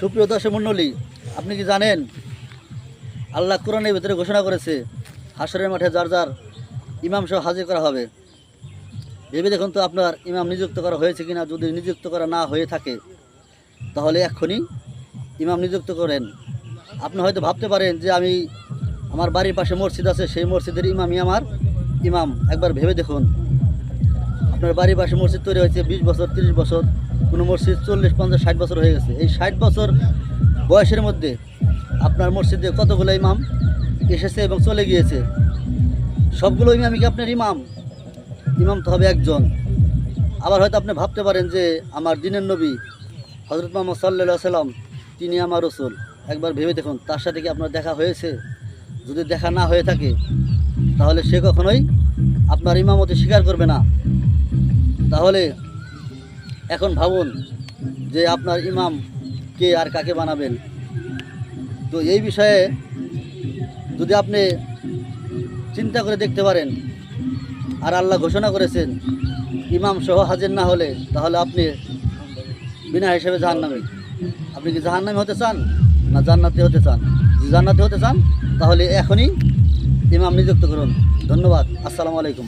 সুপ্রিয় দর্শক মণ্ডলী, আপনি কি জানেন আল্লাহ কোরআনের ভিতরে ঘোষণা করেছে হাসরের মাঠে যার যার ইমাম সহ হাজির করা হবে। ভেবে দেখুন তো আপনার ইমাম নিযুক্ত করা হয়েছে কিনা। যদি নিযুক্ত করা না হয়ে থাকে তাহলে এক্ষুনি ইমাম নিযুক্ত করেন। আপনি হয়তো ভাবতে পারেন যে আমার বাড়ির পাশে মসজিদ আছে, সেই মসজিদের ইমামই আমার ইমাম। একবার ভেবে দেখুন, আপনার বাড়ির পাশে মসজিদ তৈরি হয়েছে 20 বছর 30 বছর, কোনো মসজিদ 40 50 60 বছর হয়ে গেছে। এই 60 বছর বয়সের মধ্যে আপনার মসজিদে কতগুলো ইমাম এসেছে এবং চলে গিয়েছে। সবগুলো ইমামই কি আপনার ইমাম? ইমাম তো হবে একজন। আবার হয়তো আপনি ভাবতে পারেন যে আমার দিনের নবী হযরত মুহাম্মদ সাল্লাল্লাহু আলাইহি সাল্লাম তিনি আমার রাসূল। একবার ভেবে দেখুন তার সাথে কি আপনার দেখা হয়েছে? যদি দেখা না হয়ে থাকে তাহলে সে কখনোই আপনার ইমামতি স্বীকার করবে না। তাহলে এখন ভাবুন যে আপনার ইমাম কে আর কাকে বানাবেন। তো এই বিষয়ে যদি আপনি চিন্তা করে দেখতে পারেন, আর আল্লাহ ঘোষণা করেছেন ইমাম সহ হাজির না হলে তাহলে আপনি বিনা হিসেবে জাহান্নামী। আপনি কি জাহান্নামী হতে চান না জান্নাতি হতে চান? যদি জান্নাতি হতে চান তাহলে এখনই ইমাম নিযুক্ত করুন। ধন্যবাদ। আসসালামু আলাইকুম।